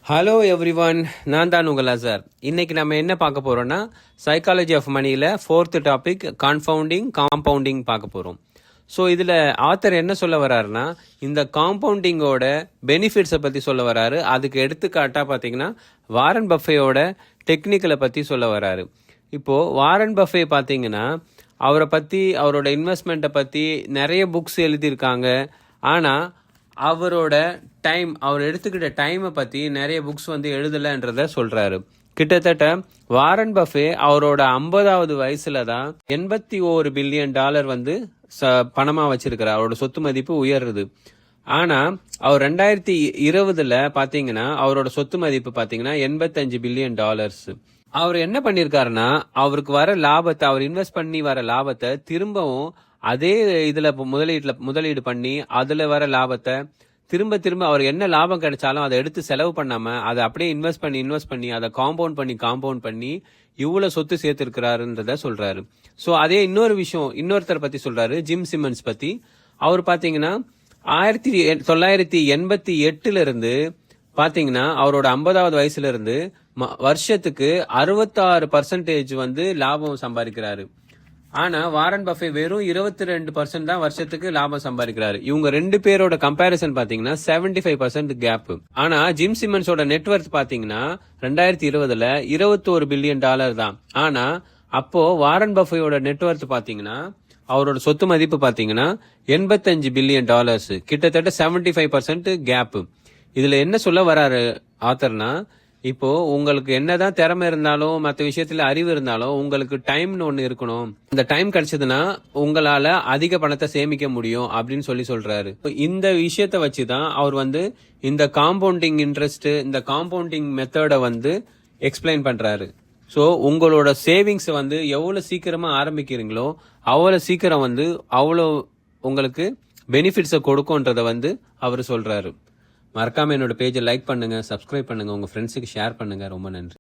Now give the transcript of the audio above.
Hello everyone, நான் தான் உங்கள் அசர். இன்னைக்கு நம்ம என்ன பார்க்க போறோம்னா சைக்காலஜி ஆஃப் மணியில் 4th டாபிக் காம்பவுண்டிங் பார்க்க போகிறோம். ஸோ இதில் ஆத்தர் என்ன சொல்ல வர்றாருன்னா, இந்த காம்பவுண்டிங்கோட பெனிஃபிட்ஸை பற்றி சொல்ல வர்றாரு. அதுக்கு எடுத்துக்காட்டாக பார்த்தீங்கன்னா வாரன் பஃபேயோட டெக்னிக்கலை பற்றி சொல்ல வர்றாரு. இப்போது வாரன் பஃபே பார்த்தீங்கன்னா அவரை பற்றி, அவரோட இன்வெஸ்ட்மெண்ட்டை பற்றி நிறைய புக்ஸ் எழுதியிருக்காங்க. ஆனால் அவரோட டைம், அவர் எடுத்துக்கிட்ட டைமை பற்றி நிறைய புக்ஸ் எழுதலைன்றத சொல்கிறாரு. கிட்டத்தட்ட வாரன் பஃபே அவரோட 50வது வயசுல தான் $81 பில்லியன் பணமாக வச்சிருக்கிறார். அவரோட சொத்து மதிப்பு உயருது. ஆனால் அவர் 2020 பார்த்தீங்கன்னா அவரோட சொத்து மதிப்பு பார்த்தீங்கன்னா $85 பில்லியன். அவர் என்ன பண்ணியிருக்காருன்னா, அவருக்கு வர லாபத்தை, அவர் இன்வெஸ்ட் பண்ணி வர லாபத்தை திரும்பவும் அதே இதில் முதலீடு பண்ணி அதில் வர லாபத்தை திரும்ப அவர் என்ன லாபம் கிடைச்சாலும் அதை எடுத்து செலவு பண்ணாமல் அதை அப்படியே இன்வெஸ்ட் பண்ணி அதை காம்பவுண்ட் பண்ணி இவ்வளோ சொத்து சேர்த்துருக்கிறாருன்றத சொல்கிறாரு. ஸோ அதே இன்னொருத்தரை பற்றி சொல்கிறாரு, ஜிம் சிம்மன்ஸ் பற்றி. அவர் பார்த்தீங்கன்னா 1988 பார்த்தீங்கன்னா அவரோட 50வது வயசுல இருந்து வருஷத்துக்கு 66% லாபம் சம்பாதிக்கிறாரு. ஆனா வாரன் பஃபே வெறும் 22% தான் வருஷத்துக்கு லாபம் சம்பாதிக்கிறாரு. இவங்க ரெண்டு பேரோட கம்பேரிசன் பாத்தீங்கன்னா 75% கேப். ஆனா ஜிம் சிம்மன்ஸோட நெட்வொர்த் பாத்தீங்கன்னா 2020 $21 பில்லியன் தான். ஆனா அப்போ வாரன் பஃபேயோட நெட்வொர்த் பாத்தீங்கன்னா, அவரோட சொத்து மதிப்பு பாத்தீங்கன்னா $85 பில்லியன், கிட்டத்தட்ட 75% கேப். இதுல என்ன சொல்ல வராரு ஆத்தர்னா, இப்போ உங்களுக்கு என்னதான் திறமை இருந்தாலும் மற்ற விஷயத்துல அறிவு இருந்தாலும் உங்களுக்கு டைம்னு ஒண்ணு இருக்கணும். அந்த டைம் கிடைச்சதுன்னா உங்களால அதிக பணத்தை சேமிக்க முடியும் அப்படின்னு சொல்றாரு. இந்த விஷயத்த வச்சுதான் அவர் இந்த காம்பவுண்டிங் இன்ட்ரெஸ்ட், இந்த காம்பவுண்டிங் மெத்தட எக்ஸ்பிளைன் பண்றாரு. ஸோ உங்களோட சேவிங்ஸ் எவ்வளவு சீக்கிரமா ஆரம்பிக்கிறீங்களோ அவ்வளவு சீக்கிரம் அவ்வளோ உங்களுக்கு பெனிஃபிட்ஸை கொடுக்கும்ன்றத அவர் சொல்றாரு. மறக்காம என்னோட பேஜை லைக் பண்ணுங்க, சப்ஸ்கிரைப் பண்ணுங்க, உங்க ஃப்ரெண்ட்ஸுக்கு ஷேர் பண்ணுங்க. ரொம்ப நன்றி.